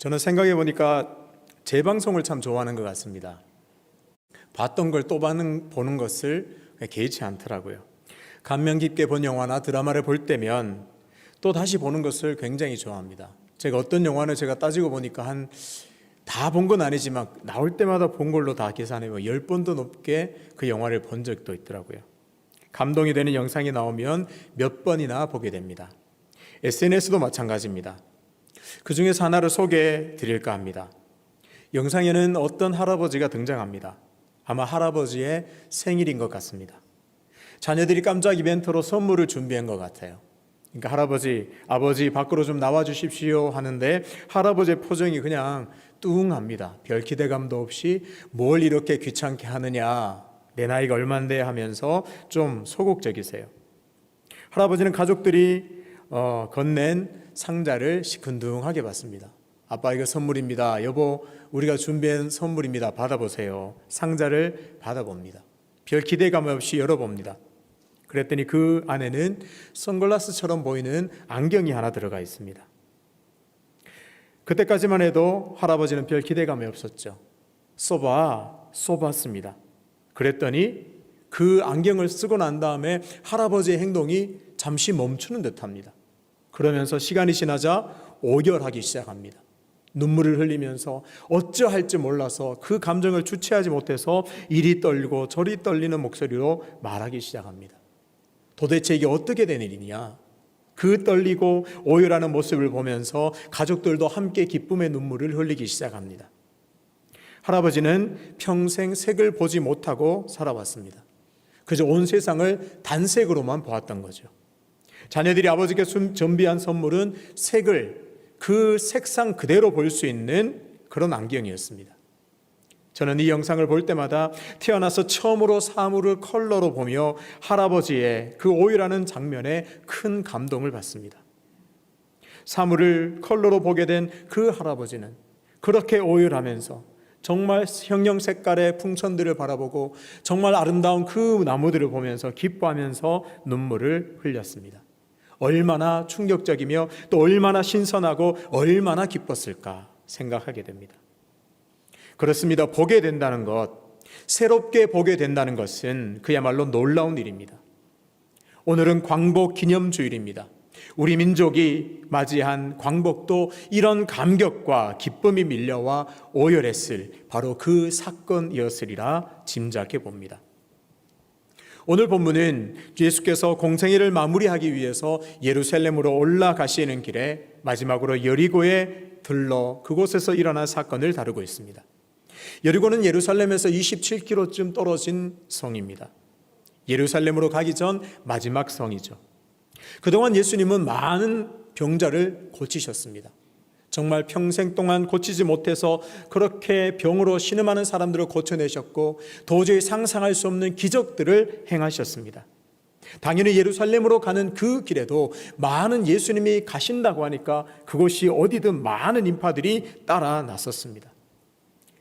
저는 생각해 보니까 재방송을 참 좋아하는 것 같습니다. 봤던 걸 또 보는 것을 개의치 않더라고요. 감명 깊게 본 영화나 드라마를 볼 때면 또 다시 보는 것을 굉장히 좋아합니다. 제가 어떤 영화를 따지고 보니까 다 본 건 아니지만 나올 때마다 본 걸로 다 계산해 보면 10번도 넘게 그 영화를 본 적도 있더라고요. 감동이 되는 영상이 나오면 몇 번이나 보게 됩니다. SNS도 마찬가지입니다. 그 중에서 하나를 소개해 드릴까 합니다. 영상에는 어떤 할아버지가 등장합니다. 아마 할아버지의 생일인 것 같습니다. 자녀들이 깜짝 이벤트로 선물을 준비한 것 같아요. 그러니까 아버지 밖으로 좀 나와 주십시오 하는데 할아버지의 표정이 그냥 뚱합니다. 별 기대감도 없이 뭘 이렇게 귀찮게 하느냐, 내 나이가 얼만데 하면서 좀 소극적이세요. 할아버지는 가족들이 건넨 상자를 시큰둥하게 받습니다. 아빠, 이거 선물입니다. 여보, 우리가 준비한 선물입니다. 받아보세요. 상자를 받아봅니다. 별 기대감 없이 열어봅니다. 그랬더니 그 안에는 선글라스처럼 보이는 안경이 하나 들어가 있습니다. 그때까지만 해도 할아버지는 별 기대감이 없었죠. 써봤습니다. 그랬더니 그 안경을 쓰고 난 다음에 할아버지의 행동이 잠시 멈추는 듯합니다. 그러면서 시간이 지나자 오열하기 시작합니다. 눈물을 흘리면서 어찌할지 몰라서 그 감정을 주체하지 못해서 이리 떨고 저리 떨리는 목소리로 말하기 시작합니다. 도대체 이게 어떻게 된 일이냐? 그 떨리고 오열하는 모습을 보면서 가족들도 함께 기쁨의 눈물을 흘리기 시작합니다. 할아버지는 평생 색을 보지 못하고 살아왔습니다. 그저 온 세상을 단색으로만 보았던 거죠. 자녀들이 아버지께 준비한 선물은 그 색상 그대로 볼 수 있는 그런 안경이었습니다. 저는 이 영상을 볼 때마다 태어나서 처음으로 사물을 컬러로 보며 할아버지의 그 오열하는 장면에 큰 감동을 받습니다. 사물을 컬러로 보게 된 그 할아버지는 그렇게 오열하면서 정말 형형 색깔의 풍선들을 바라보고 정말 아름다운 그 나무들을 보면서 기뻐하면서 눈물을 흘렸습니다. 얼마나 충격적이며 또 얼마나 신선하고 얼마나 기뻤을까 생각하게 됩니다. 그렇습니다. 보게 된다는 것, 새롭게 보게 된다는 것은 그야말로 놀라운 일입니다. 오늘은 광복 기념주일입니다. 우리 민족이 맞이한 광복도 이런 감격과 기쁨이 밀려와 오열했을 바로 그 사건이었으리라 짐작해 봅니다. 오늘 본문은 예수께서 공생애를 마무리하기 위해서 예루살렘으로 올라가시는 길에 마지막으로 여리고에 들러 그곳에서 일어난 사건을 다루고 있습니다. 여리고는 예루살렘에서 27km쯤 떨어진 성입니다. 예루살렘으로 가기 전 마지막 성이죠. 그동안 예수님은 많은 병자를 고치셨습니다. 정말 평생 동안 고치지 못해서 그렇게 병으로 신음하는 사람들을 고쳐내셨고 도저히 상상할 수 없는 기적들을 행하셨습니다. 당연히 예루살렘으로 가는 그 길에도 많은 예수님이 가신다고 하니까 그곳이 어디든 많은 인파들이 따라 나섰습니다.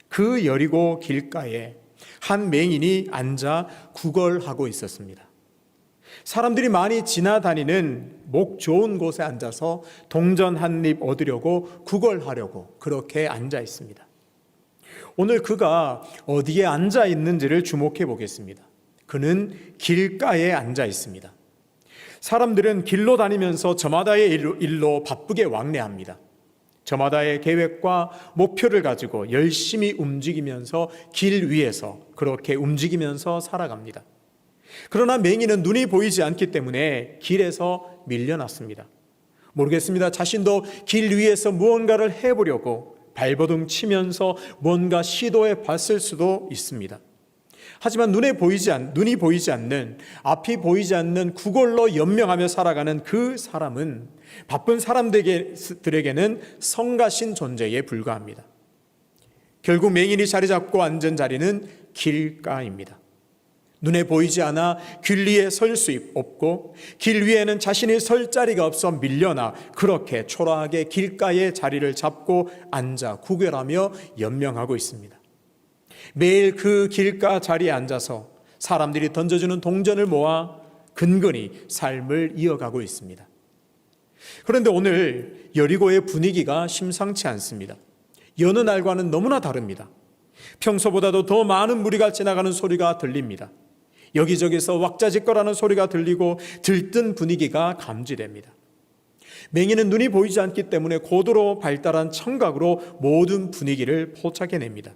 그 여리고 길가에 한 맹인이 앉아 구걸하고 있었습니다. 사람들이 많이 지나다니는 목 좋은 곳에 앉아서 동전 한 입 얻으려고 구걸하려고 그렇게 앉아 있습니다. 오늘 그가 어디에 앉아 있는지를 주목해 보겠습니다. 그는 길가에 앉아 있습니다. 사람들은 길로 다니면서 저마다의 일로 바쁘게 왕래합니다. 저마다의 계획과 목표를 가지고 열심히 움직이면서 길 위에서 그렇게 움직이면서 살아갑니다. 그러나 맹인은 눈이 보이지 않기 때문에 길에서 밀려났습니다. 모르겠습니다. 자신도 길 위에서 무언가를 해보려고 발버둥 치면서 뭔가 시도해 봤을 수도 있습니다. 하지만 눈이 보이지 않는, 앞이 보이지 않는 구걸로 연명하며 살아가는 그 사람은 바쁜 사람들에게는 성가신 존재에 불과합니다. 결국 맹인이 자리 잡고 앉은 자리는 길가입니다. 눈에 보이지 않아 길 위에 설 수 없고 길 위에는 자신이 설 자리가 없어 밀려나 그렇게 초라하게 길가에 자리를 잡고 앉아 구걸하며 연명하고 있습니다. 매일 그 길가 자리에 앉아서 사람들이 던져주는 동전을 모아 근근히 삶을 이어가고 있습니다. 그런데 오늘 여리고의 분위기가 심상치 않습니다. 여느 날과는 너무나 다릅니다. 평소보다도 더 많은 무리가 지나가는 소리가 들립니다. 여기저기서 왁자지껄하는 소리가 들리고 들뜬 분위기가 감지됩니다. 맹인은 눈이 보이지 않기 때문에 고도로 발달한 청각으로 모든 분위기를 포착해냅니다.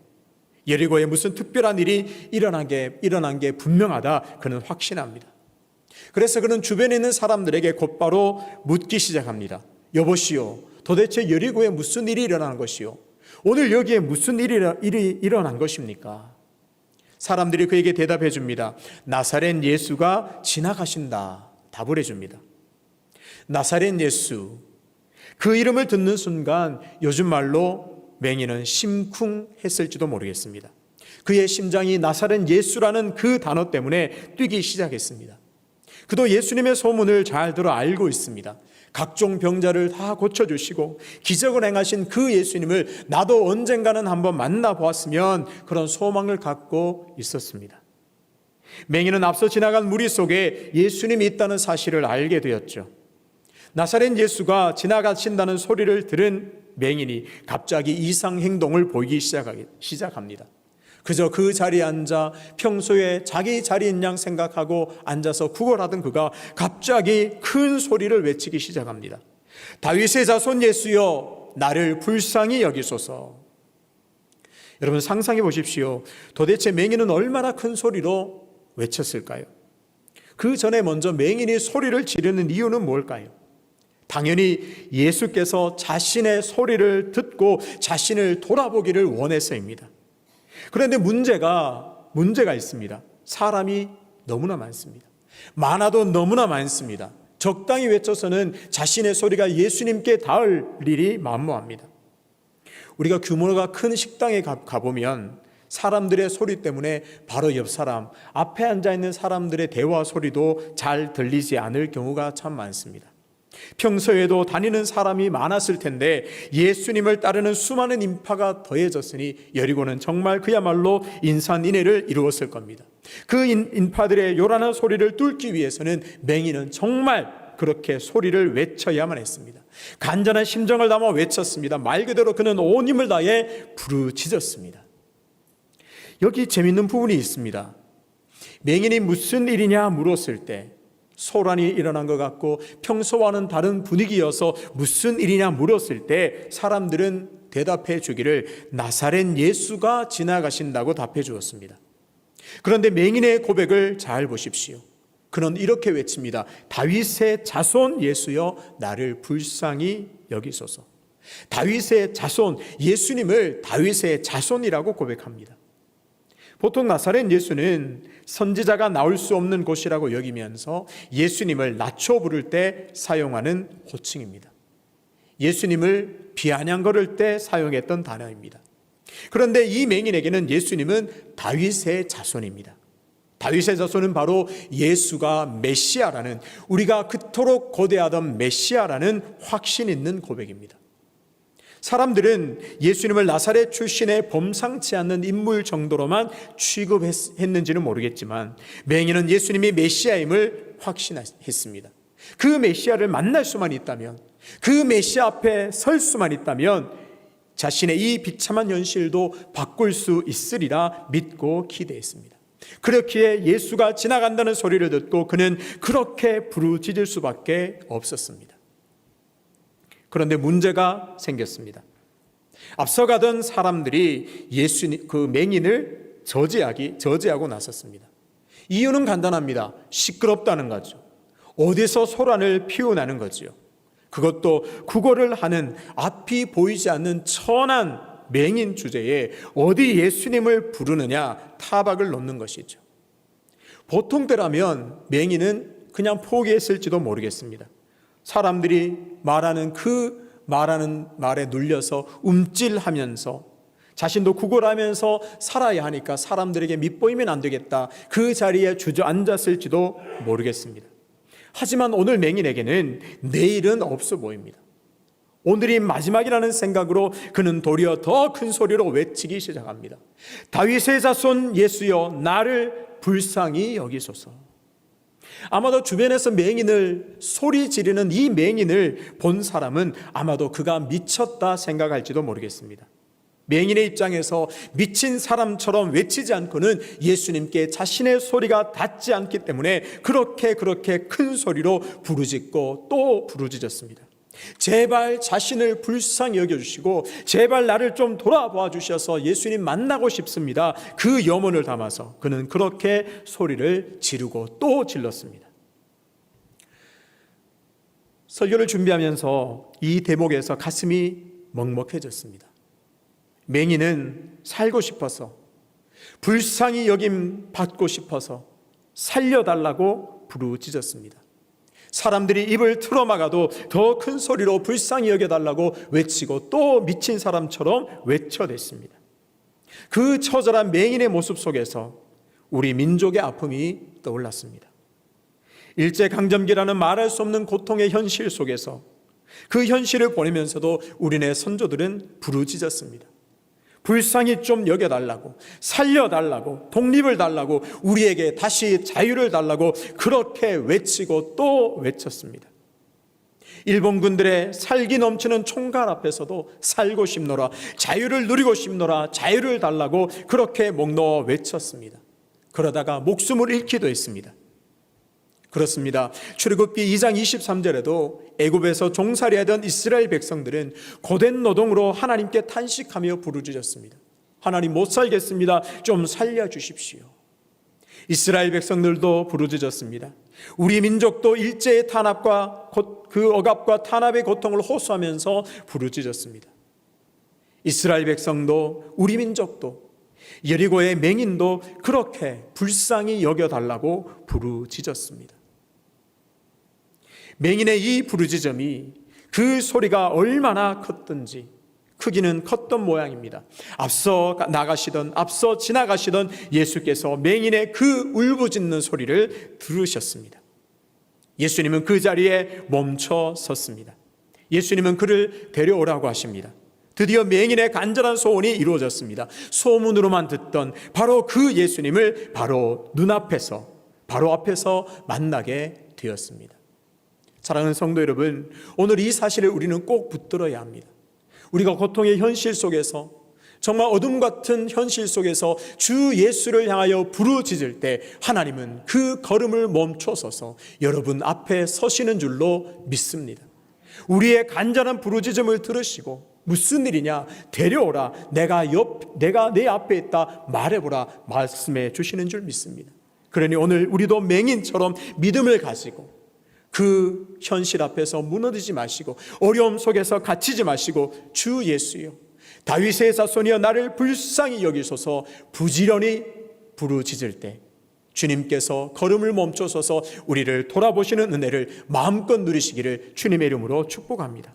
여리고에 무슨 특별한 일이 일어난 게 분명하다 그는 확신합니다. 그래서 그는 주변에 있는 사람들에게 곧바로 묻기 시작합니다. 여보시오, 도대체 여리고에 무슨 일이 일어난 것이요? 오늘 여기에 무슨 일이 일어난 것입니까? 사람들이 그에게 대답해 줍니다. 나사렛 예수가 지나가신다. 답을 해줍니다. 나사렛 예수, 그 이름을 듣는 순간 요즘 말로 맹인은 심쿵했을지도 모르겠습니다. 그의 심장이 나사렛 예수라는 그 단어 때문에 뛰기 시작했습니다. 그도 예수님의 소문을 잘 들어 알고 있습니다. 각종 병자를 다 고쳐주시고 기적을 행하신 그 예수님을 나도 언젠가는 한번 만나보았으면 그런 소망을 갖고 있었습니다. 맹인은 앞서 지나간 무리 속에 예수님이 있다는 사실을 알게 되었죠. 나사렛 예수가 지나가신다는 소리를 들은 맹인이 갑자기 이상 행동을 보이기 시작합니다. 그저 그 자리에 앉아 평소에 자기 자리인 양 생각하고 앉아서 구걸하던 그가 갑자기 큰 소리를 외치기 시작합니다. 다윗의 자손 예수여, 나를 불쌍히 여기소서. 여러분 상상해 보십시오. 도대체 맹인은 얼마나 큰 소리로 외쳤을까요? 그 전에 먼저 맹인이 소리를 지르는 이유는 뭘까요? 당연히 예수께서 자신의 소리를 듣고 자신을 돌아보기를 원해서입니다. 그런데 문제가 있습니다. 사람이 너무나 많습니다. 많아도 너무나 많습니다. 적당히 외쳐서는 자신의 소리가 예수님께 닿을 일이 만무합니다. 우리가 규모가 큰 식당에 가보면 사람들의 소리 때문에 바로 옆 사람, 앞에 앉아있는 사람들의 대화 소리도 잘 들리지 않을 경우가 참 많습니다. 평소에도 다니는 사람이 많았을 텐데 예수님을 따르는 수많은 인파가 더해졌으니 여리고는 정말 그야말로 인산인해를 이루었을 겁니다. 그 인파들의 요란한 소리를 뚫기 위해서는 맹인은 정말 그렇게 소리를 외쳐야만 했습니다. 간절한 심정을 담아 외쳤습니다. 말 그대로 그는 온 힘을 다해 부르짖었습니다. 여기 재밌는 부분이 있습니다. 맹인이 무슨 일이냐 물었을 때 소란이 일어난 것 같고 평소와는 다른 분위기여서 무슨 일이냐 물었을 때 사람들은 대답해 주기를 나사렛 예수가 지나가신다고 답해 주었습니다. 그런데 맹인의 고백을 잘 보십시오. 그는 이렇게 외칩니다. 다윗의 자손 예수여, 나를 불쌍히 여기소서. 다윗의 자손, 예수님을 다윗의 자손이라고 고백합니다. 보통 나사렛 예수는 선지자가 나올 수 없는 곳이라고 여기면서 예수님을 낮춰 부를 때 사용하는 호칭입니다. 예수님을 비아냥 거릴 때 사용했던 단어입니다. 그런데 이 맹인에게는 예수님은 다윗의 자손입니다. 다윗의 자손은 바로 예수가 메시아라는, 우리가 그토록 고대하던 메시아라는 확신 있는 고백입니다. 사람들은 예수님을 나사렛 출신의 범상치 않는 인물 정도로만 취급했는지는 모르겠지만 맹인은 예수님이 메시아임을 확신했습니다. 그 메시아를 만날 수만 있다면, 그 메시아 앞에 설 수만 있다면 자신의 이 비참한 현실도 바꿀 수 있으리라 믿고 기대했습니다. 그렇기에 예수가 지나간다는 소리를 듣고 그는 그렇게 부르짖을 수밖에 없었습니다. 그런데 문제가 생겼습니다. 앞서가던 사람들이 그 맹인을 저지하고 나섰습니다. 이유는 간단합니다. 시끄럽다는 거죠. 어디서 소란을 피우나는 거죠. 그것도 구걸을 하는 앞이 보이지 않는 천한 맹인 주제에 어디 예수님을 부르느냐 타박을 놓는 것이죠. 보통 때라면 맹인은 그냥 포기했을지도 모르겠습니다. 사람들이 말하는 말에 눌려서 움찔하면서 자신도 구걸하면서 살아야 하니까 사람들에게 밑보이면 안 되겠다, 그 자리에 주저앉았을지도 모르겠습니다. 하지만 오늘 맹인에게는 내일은 없어 보입니다. 오늘이 마지막이라는 생각으로 그는 도리어 더 큰 소리로 외치기 시작합니다. 다윗의 자손 예수여, 나를 불쌍히 여기소서. 아마도 주변에서 맹인을 소리 지르는 이 맹인을 본 사람은 아마도 그가 미쳤다 생각할지도 모르겠습니다. 맹인의 입장에서 미친 사람처럼 외치지 않고는 예수님께 자신의 소리가 닿지 않기 때문에 그렇게 큰 소리로 부르짖고 또 부르짖었습니다. 제발 자신을 불쌍히 여겨주시고 제발 나를 좀 돌아봐 주셔서 예수님 만나고 싶습니다. 그 염원을 담아서 그는 그렇게 소리를 지르고 또 질렀습니다. 설교를 준비하면서 이 대목에서 가슴이 먹먹해졌습니다. 맹인은 살고 싶어서, 불쌍히 여김 받고 싶어서 살려달라고 부르짖었습니다. 사람들이 입을 틀어막아도 더 큰 소리로 불쌍히 여겨달라고 외치고 또 미친 사람처럼 외쳐댔습니다. 그 처절한 맹인의 모습 속에서 우리 민족의 아픔이 떠올랐습니다. 일제강점기라는 말할 수 없는 고통의 현실 속에서 그 현실을 보내면서도 우리네 선조들은 부르짖었습니다. 불쌍히 좀 여겨달라고, 살려달라고, 독립을 달라고, 우리에게 다시 자유를 달라고 그렇게 외치고 또 외쳤습니다. 일본군들의 살기 넘치는 총갈 앞에서도 살고 싶노라, 자유를 누리고 싶노라, 자유를 달라고 그렇게 목 놓아 외쳤습니다. 그러다가 목숨을 잃기도 했습니다. 그렇습니다. 출애굽기 2장 23절에도 애굽에서 종살이하던 이스라엘 백성들은 고된 노동으로 하나님께 탄식하며 부르짖었습니다. 하나님 못 살겠습니다. 좀 살려주십시오. 이스라엘 백성들도 부르짖었습니다. 우리 민족도 일제의 탄압과 그 억압과 탄압의 고통을 호소하면서 부르짖었습니다. 이스라엘 백성도 우리 민족도 여리고의 맹인도 그렇게 불쌍히 여겨달라고 부르짖었습니다. 맹인의 이 부르짖음이 그 소리가 얼마나 컸던지 크기는 컸던 모양입니다. 앞서 지나가시던 예수께서 맹인의 그 울부짖는 소리를 들으셨습니다. 예수님은 그 자리에 멈춰 섰습니다. 예수님은 그를 데려오라고 하십니다. 드디어 맹인의 간절한 소원이 이루어졌습니다. 소문으로만 듣던 바로 그 예수님을 바로 눈앞에서, 바로 앞에서 만나게 되었습니다. 사랑하는 성도 여러분, 오늘 이 사실을 우리는 꼭 붙들어야 합니다. 우리가 고통의 현실 속에서, 정말 어둠 같은 현실 속에서 주 예수를 향하여 부르짖을 때 하나님은 그 걸음을 멈춰서서 여러분 앞에 서시는 줄로 믿습니다. 우리의 간절한 부르짖음을 들으시고 무슨 일이냐, 데려오라, 내가 내 앞에 있다 말해보라 말씀해 주시는 줄 믿습니다. 그러니 오늘 우리도 맹인처럼 믿음을 가지고 그 현실 앞에서 무너지지 마시고 어려움 속에서 갇히지 마시고 주 예수여, 다윗의 자손이여 나를 불쌍히 여기소서 부지런히 부르짖을 때 주님께서 걸음을 멈춰서서 우리를 돌아보시는 은혜를 마음껏 누리시기를 주님의 이름으로 축복합니다.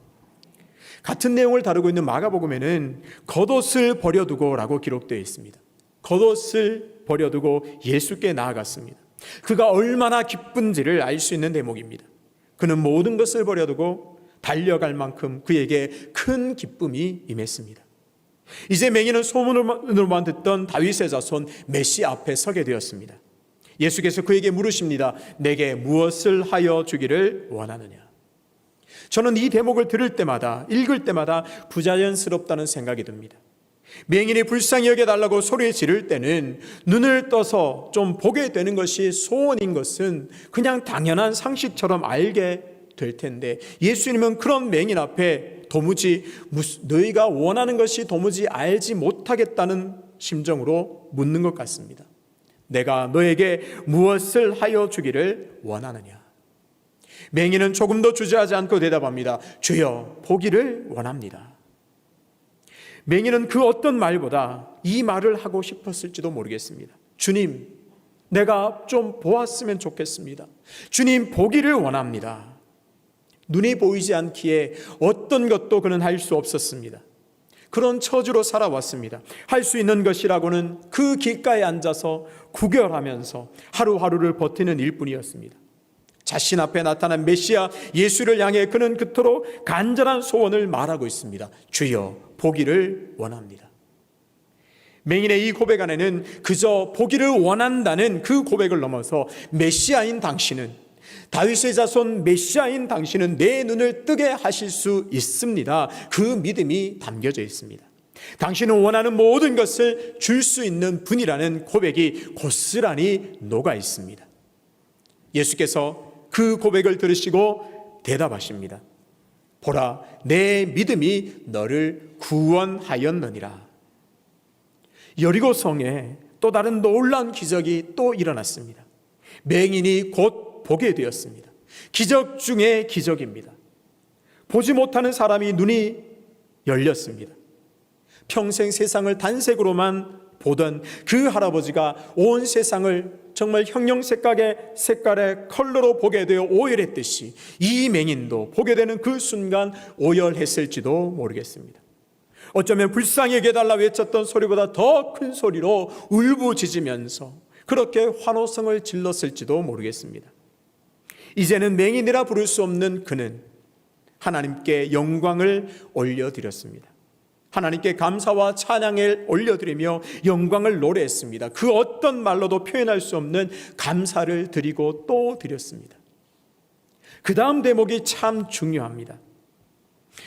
같은 내용을 다루고 있는 마가복음에는 겉옷을 버려두고 라고 기록되어 있습니다. 겉옷을 버려두고 예수께 나아갔습니다. 그가 얼마나 기쁜지를 알 수 있는 대목입니다. 그는 모든 것을 버려두고 달려갈 만큼 그에게 큰 기쁨이 임했습니다. 이제 맹인은 소문으로만 듣던 다윗의 자손 메시아 앞에 서게 되었습니다. 예수께서 그에게 물으십니다. 내게 무엇을 하여 주기를 원하느냐? 저는 이 대목을 들을 때마다, 읽을 때마다 부자연스럽다는 생각이 듭니다. 맹인이 불쌍히 여겨달라고 소리 지를 때는 눈을 떠서 좀 보게 되는 것이 소원인 것은 그냥 당연한 상식처럼 알게 될 텐데, 예수님은 그런 맹인 앞에 도무지 너희가 원하는 것이 도무지 알지 못하겠다는 심정으로 묻는 것 같습니다. 내가 너에게 무엇을 하여 주기를 원하느냐? 맹인은 조금도 주저하지 않고 대답합니다. 주여, 보기를 원합니다. 맹인은 그 어떤 말보다 이 말을 하고 싶었을지도 모르겠습니다. 주님, 내가 좀 보았으면 좋겠습니다. 주님, 보기를 원합니다. 눈이 보이지 않기에 어떤 것도 그는 할 수 없었습니다. 그런 처지로 살아왔습니다. 할 수 있는 것이라고는 그 길가에 앉아서 구걸하면서 하루하루를 버티는 일뿐이었습니다. 자신 앞에 나타난 메시아 예수를 향해 그는 그토록 간절한 소원을 말하고 있습니다. 주여, 보기를 원합니다. 맹인의 이 고백 안에는 그저 보기를 원한다는 그 고백을 넘어서 메시아인 당신은, 다윗의 자손 메시아인 당신은 내 눈을 뜨게 하실 수 있습니다. 그 믿음이 담겨져 있습니다. 당신은 원하는 모든 것을 줄 수 있는 분이라는 고백이 고스란히 녹아 있습니다. 예수께서 그 고백을 들으시고 대답하십니다. 보라, 내 믿음이 너를 구원하였느니라. 여리고 성에 또 다른 놀라운 기적이 또 일어났습니다. 맹인이 곧 보게 되었습니다. 기적 중에 기적입니다. 보지 못하는 사람이 눈이 열렸습니다. 평생 세상을 단색으로만 보던 그 할아버지가 온 세상을 정말 형형색깔의 컬러로 보게 되어 오열했듯이 이 맹인도 보게 되는 그 순간 오열했을지도 모르겠습니다. 어쩌면 불쌍히 여겨달라 외쳤던 소리보다 더 큰 소리로 울부짖으면서 그렇게 환호성을 질렀을지도 모르겠습니다. 이제는 맹인이라 부를 수 없는 그는 하나님께 영광을 올려드렸습니다. 하나님께 감사와 찬양을 올려드리며 영광을 노래했습니다. 그 어떤 말로도 표현할 수 없는 감사를 드리고 또 드렸습니다. 그 다음 대목이 참 중요합니다.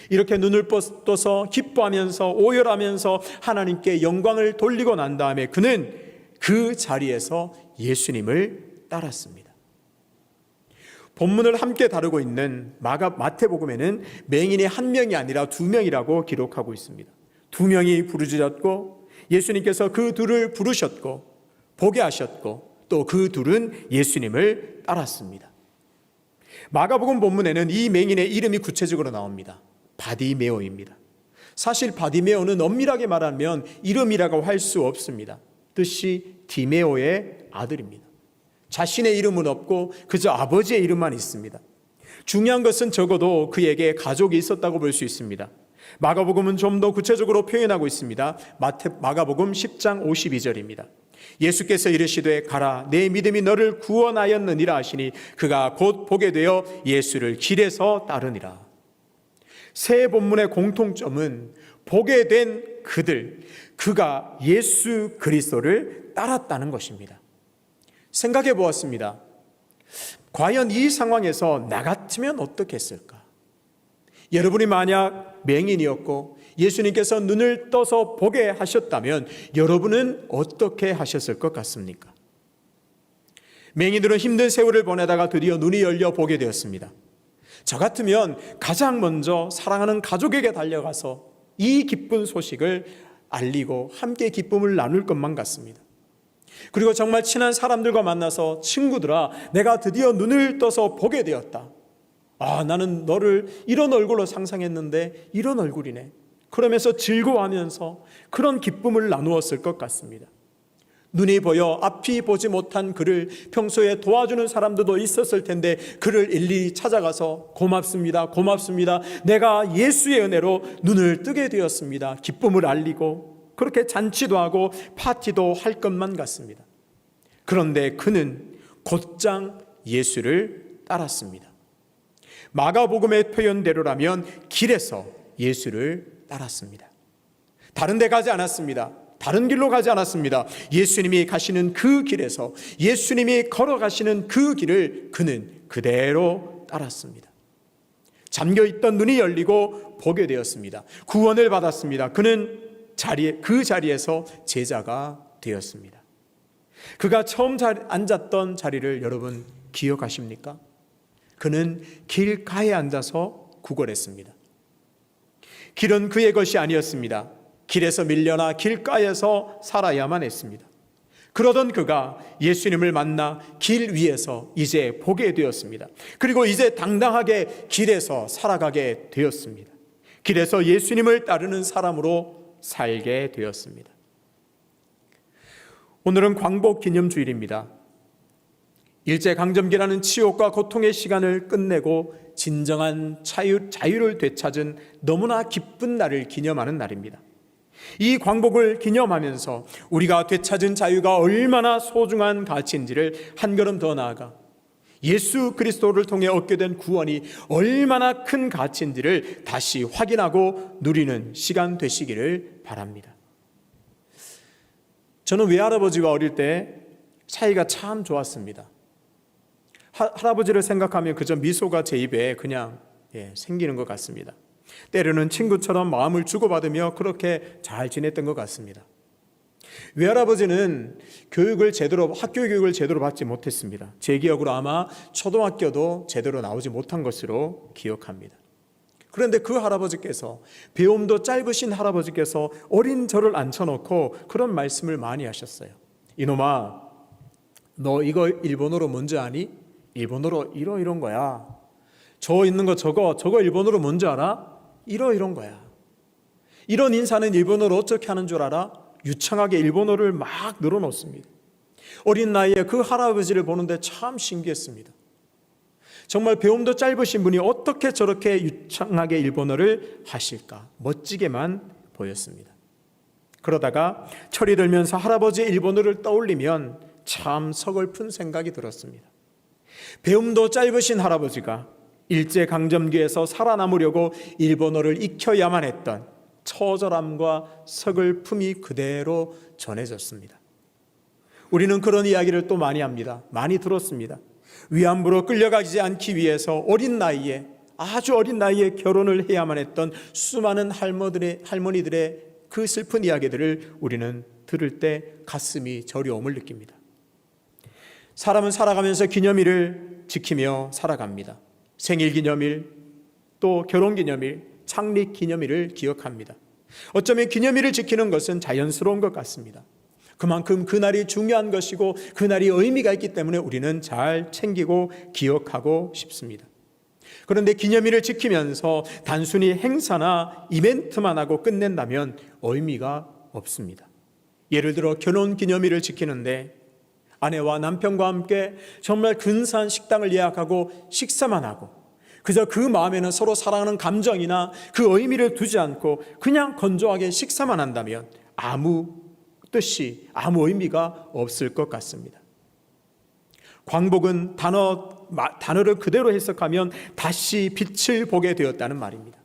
이렇게 눈을 떠서 기뻐하면서 오열하면서 하나님께 영광을 돌리고 난 다음에 그는 그 자리에서 예수님을 따랐습니다. 본문을 함께 다루고 있는 마태복음에는 맹인이 한 명이 아니라 두 명이라고 기록하고 있습니다. 두 명이 부르짖었고 예수님께서 그 둘을 부르셨고 보게 하셨고 또 그 둘은 예수님을 따랐습니다. 마가복음 본문에는 이 맹인의 이름이 구체적으로 나옵니다. 바디메오입니다. 사실 바디메오는 엄밀하게 말하면 이름이라고 할 수 없습니다. 뜻이 디메오의 아들입니다. 자신의 이름은 없고 그저 아버지의 이름만 있습니다. 중요한 것은 적어도 그에게 가족이 있었다고 볼 수 있습니다. 마가복음은 좀 더 구체적으로 표현하고 있습니다. 마가복음 10장 52절입니다. 예수께서 이르시되 가라, 내 믿음이 너를 구원하였느니라 하시니 그가 곧 보게 되어 예수를 길에서 따르니라. 세 본문의 공통점은 보게 된 그가 예수 그리스도를 따랐다는 것입니다. 생각해 보았습니다. 과연 이 상황에서 나 같으면 어떻게 했을까? 여러분이 만약 맹인이었고 예수님께서 눈을 떠서 보게 하셨다면 여러분은 어떻게 하셨을 것 같습니까? 맹인들은 힘든 세월을 보내다가 드디어 눈이 열려 보게 되었습니다. 저 같으면 가장 먼저 사랑하는 가족에게 달려가서 이 기쁜 소식을 알리고 함께 기쁨을 나눌 것만 같습니다. 그리고 정말 친한 사람들과 만나서 친구들아, 내가 드디어 눈을 떠서 보게 되었다. 나는 너를 이런 얼굴로 상상했는데 이런 얼굴이네. 그러면서 즐거워하면서 그런 기쁨을 나누었을 것 같습니다. 눈이 보여 앞이 보지 못한 그를 평소에 도와주는 사람들도 있었을 텐데 그를 일일이 찾아가서 고맙습니다. 내가 예수의 은혜로 눈을 뜨게 되었습니다. 기쁨을 알리고 그렇게 잔치도 하고 파티도 할 것만 같습니다. 그런데 그는 곧장 예수를 따랐습니다. 마가복음의 표현대로라면 길에서 예수를 따랐습니다. 다른 데 가지 않았습니다. 다른 길로 가지 않았습니다. 예수님이 가시는 그 길에서, 예수님이 걸어가시는 그 길을 그는 그대로 따랐습니다. 잠겨있던 눈이 열리고 보게 되었습니다. 구원을 받았습니다. 그는 그 자리에서 제자가 되었습니다. 그가 처음 앉았던 자리를 여러분 기억하십니까? 그는 길가에 앉아서 구걸했습니다. 길은 그의 것이 아니었습니다. 길에서 밀려나 길가에서 살아야만 했습니다. 그러던 그가 예수님을 만나 길 위에서 이제 보게 되었습니다. 그리고 이제 당당하게 길에서 살아가게 되었습니다. 길에서 예수님을 따르는 사람으로 살게 되었습니다. 오늘은 광복 기념주일입니다. 일제강점기라는 치욕과 고통의 시간을 끝내고 진정한 자유를 되찾은 너무나 기쁜 날을 기념하는 날입니다. 이 광복을 기념하면서 우리가 되찾은 자유가 얼마나 소중한 가치인지를 한 걸음 더 나아가 예수 그리스도를 통해 얻게 된 구원이 얼마나 큰 가치인지를 다시 확인하고 누리는 시간 되시기를 바랍니다. 저는 외할아버지와 어릴 때 사이가 참 좋았습니다. 할아버지를 생각하면 그저 미소가 제 입에 그냥 생기는 것 같습니다. 때로는 친구처럼 마음을 주고받으며 그렇게 잘 지냈던 것 같습니다. 외할아버지는 학교 교육을 제대로 받지 못했습니다. 제 기억으로 아마 초등학교도 제대로 나오지 못한 것으로 기억합니다. 그런데 그 할아버지께서, 배움도 짧으신 할아버지께서 어린 저를 앉혀놓고 그런 말씀을 많이 하셨어요. 이놈아, 너 이거 일본어로 뭔지 아니? 일본어로 이런 거야. 저 있는 거 저거 일본어로 뭔지 알아? 이런 거야. 이런 인사는 일본어로 어떻게 하는 줄 알아? 유창하게 일본어를 막 늘어놓습니다. 어린 나이에 그 할아버지를 보는데 참 신기했습니다. 정말 배움도 짧으신 분이 어떻게 저렇게 유창하게 일본어를 하실까? 멋지게만 보였습니다. 그러다가 철이 들면서 할아버지의 일본어를 떠올리면 참 서글픈 생각이 들었습니다. 배움도 짧으신 할아버지가 일제강점기에서 살아남으려고 일본어를 익혀야만 했던 처절함과 서글픔이 그대로 전해졌습니다. 우리는 그런 이야기를 또 많이 합니다. 많이 들었습니다. 위안부로 끌려가지 않기 위해서 아주 어린 나이에 결혼을 해야만 했던 수많은 할머니들의 그 슬픈 이야기들을 우리는 들을 때 가슴이 저려움을 느낍니다. 사람은 살아가면서 기념일을 지키며 살아갑니다. 생일기념일, 또 결혼기념일, 창립기념일을 기억합니다. 어쩌면 기념일을 지키는 것은 자연스러운 것 같습니다. 그만큼 그날이 중요한 것이고 그날이 의미가 있기 때문에 우리는 잘 챙기고 기억하고 싶습니다. 그런데 기념일을 지키면서 단순히 행사나 이벤트만 하고 끝낸다면 의미가 없습니다. 예를 들어 결혼기념일을 지키는데 아내와 남편과 함께 정말 근사한 식당을 예약하고 식사만 하고 그저 그 마음에는 서로 사랑하는 감정이나 그 의미를 두지 않고 그냥 건조하게 식사만 한다면 아무 뜻이, 아무 의미가 없을 것 같습니다. 광복은 단어를 그대로 해석하면 다시 빛을 보게 되었다는 말입니다.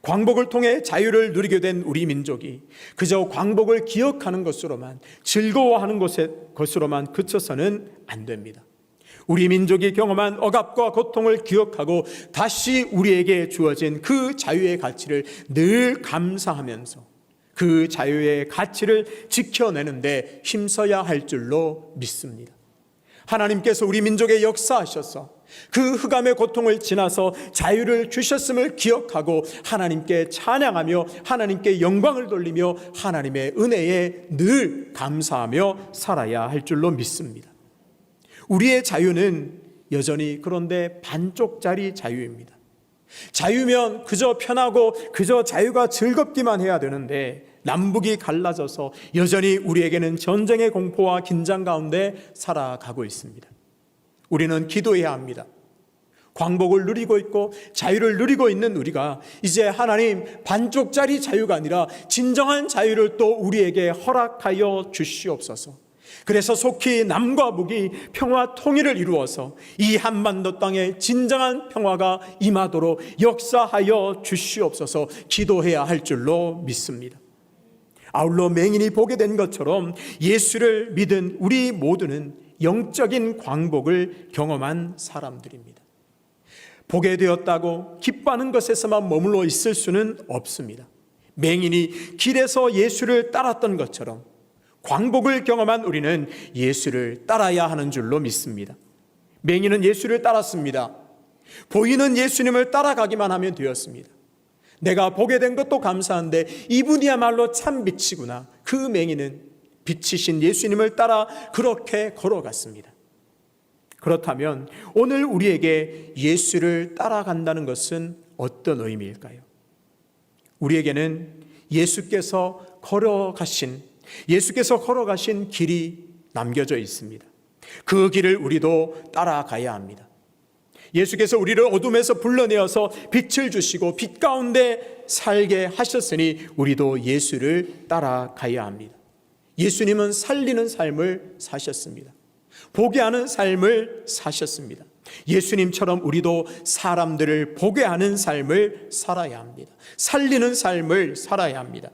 광복을 통해 자유를 누리게 된 우리 민족이 그저 광복을 기억하는 것으로만, 즐거워하는 것으로만 그쳐서는 안 됩니다. 우리 민족이 경험한 억압과 고통을 기억하고 다시 우리에게 주어진 그 자유의 가치를 늘 감사하면서 그 자유의 가치를 지켜내는데 힘써야 할 줄로 믿습니다. 하나님께서 우리 민족에 역사하셔서 그 흑암의 고통을 지나서 자유를 주셨음을 기억하고 하나님께 찬양하며 하나님께 영광을 돌리며 하나님의 은혜에 늘 감사하며 살아야 할 줄로 믿습니다. 우리의 자유는 여전히 그런데 반쪽짜리 자유입니다. 자유면 그저 편하고 그저 자유가 즐겁기만 해야 되는데 남북이 갈라져서 여전히 우리에게는 전쟁의 공포와 긴장 가운데 살아가고 있습니다. 우리는 기도해야 합니다. 광복을 누리고 있고 자유를 누리고 있는 우리가 이제 하나님 반쪽짜리 자유가 아니라 진정한 자유를 또 우리에게 허락하여 주시옵소서. 그래서 속히 남과 북이 평화 통일을 이루어서 이 한반도 땅에 진정한 평화가 임하도록 역사하여 주시옵소서 기도해야 할 줄로 믿습니다. 아울러 맹인이 보게 된 것처럼 예수를 믿은 우리 모두는 영적인 광복을 경험한 사람들입니다. 보게 되었다고 기뻐하는 것에서만 머물러 있을 수는 없습니다. 맹인이 길에서 예수를 따랐던 것처럼 광복을 경험한 우리는 예수를 따라야 하는 줄로 믿습니다. 맹인은 예수를 따랐습니다. 보이는 예수님을 따라가기만 하면 되었습니다. 내가 보게 된 것도 감사한데 이분이야말로 참 빛이구나. 그 맹인은 빛이신 예수님을 따라 그렇게 걸어갔습니다. 그렇다면 오늘 우리에게 예수를 따라간다는 것은 어떤 의미일까요? 우리에게는 예수께서 걸어가신 길이 남겨져 있습니다. 그 길을 우리도 따라가야 합니다. 예수께서 우리를 어둠에서 불러내어서 빛을 주시고 빛 가운데 살게 하셨으니 우리도 예수를 따라가야 합니다. 예수님은 살리는 삶을 사셨습니다. 보게 하는 삶을 사셨습니다. 예수님처럼 우리도 사람들을 보게 하는 삶을 살아야 합니다. 살리는 삶을 살아야 합니다.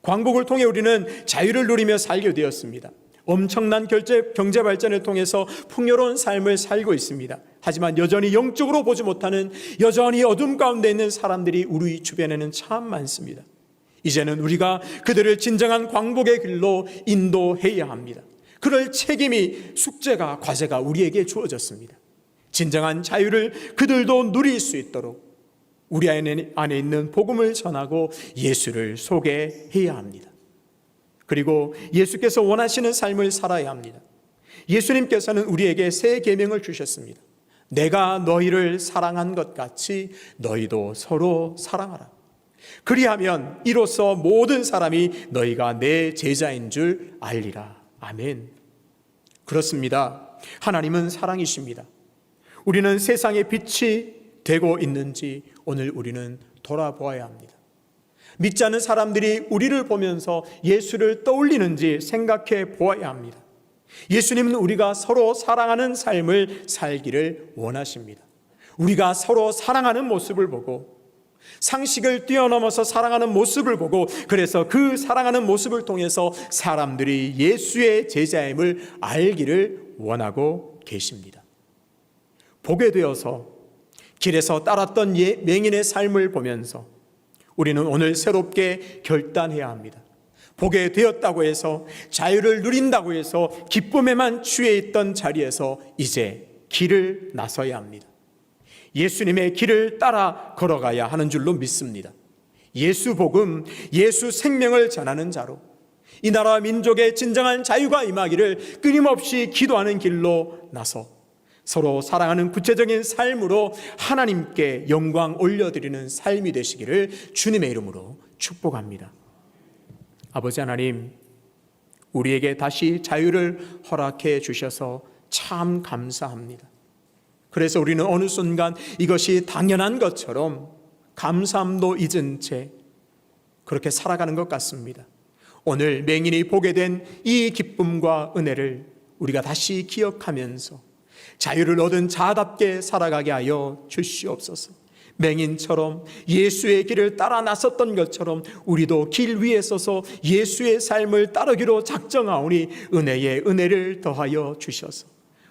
광복을 통해 우리는 자유를 누리며 살게 되었습니다. 엄청난 경제 발전을 통해서 풍요로운 삶을 살고 있습니다. 하지만 여전히 영적으로 보지 못하는, 여전히 어둠 가운데 있는 사람들이 우리 주변에는 참 많습니다. 이제는 우리가 그들을 진정한 광복의 길로 인도해야 합니다. 그럴 책임이, 숙제가, 과제가 우리에게 주어졌습니다. 진정한 자유를 그들도 누릴 수 있도록 우리 안에 있는 복음을 전하고 예수를 소개해야 합니다. 그리고 예수께서 원하시는 삶을 살아야 합니다. 예수님께서는 우리에게 새 계명을 주셨습니다. 내가 너희를 사랑한 것 같이 너희도 서로 사랑하라. 그리하면 이로써 모든 사람이 너희가 내 제자인 줄 알리라. 아멘. 그렇습니다. 하나님은 사랑이십니다. 우리는 세상의 빛이 되고 있는지 오늘 우리는 돌아보아야 합니다. 믿지 않는 사람들이 우리를 보면서 예수를 떠올리는지 생각해 보아야 합니다. 예수님은 우리가 서로 사랑하는 삶을 살기를 원하십니다. 우리가 서로 사랑하는 모습을 보고, 상식을 뛰어넘어서 사랑하는 모습을 보고, 그래서 그 사랑하는 모습을 통해서 사람들이 예수의 제자임을 알기를 원하고 계십니다. 보게 되어서 길에서 따랐던 맹인의 삶을 보면서 우리는 오늘 새롭게 결단해야 합니다. 보게 되었다고 해서, 자유를 누린다고 해서 기쁨에만 취해 있던 자리에서 이제 길을 나서야 합니다. 예수님의 길을 따라 걸어가야 하는 줄로 믿습니다. 예수 복음, 예수 생명을 전하는 자로 이 나라와 민족의 진정한 자유가 임하기를 끊임없이 기도하는 길로 나서 서로 사랑하는 구체적인 삶으로 하나님께 영광 올려드리는 삶이 되시기를 주님의 이름으로 축복합니다. 아버지 하나님, 우리에게 다시 자유를 허락해 주셔서 참 감사합니다. 그래서 우리는 어느 순간 이것이 당연한 것처럼 감사함도 잊은 채 그렇게 살아가는 것 같습니다. 오늘 맹인이 보게 된 이 기쁨과 은혜를 우리가 다시 기억하면서 자유를 얻은 자답게 살아가게 하여 주시옵소서. 맹인처럼 예수의 길을 따라 나섰던 것처럼 우리도 길 위에 서서 예수의 삶을 따르기로 작정하오니 은혜에 은혜를 더하여 주셔서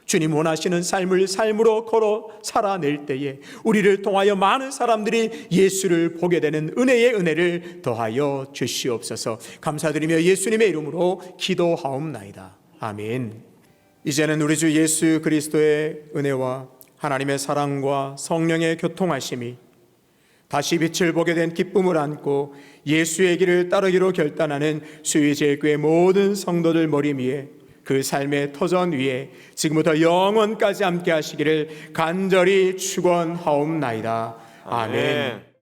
주님 원하시는 삶을 삶으로 걸어 살아낼 때에 우리를 통하여 많은 사람들이 예수를 보게 되는 은혜의 은혜를 더하여 주시옵소서. 감사드리며 예수님의 이름으로 기도하옵나이다. 아멘. 이제는 우리 주 예수 그리스도의 은혜와 하나님의 사랑과 성령의 교통하심이, 다시 빛을 보게 된 기쁨을 안고 예수의 길을 따르기로 결단하는 수의제일교회 모든 성도들 머리 위에, 그 삶의 터전 위에 지금부터 영원까지 함께 하시기를 간절히 축원하옵나이다. 아멘.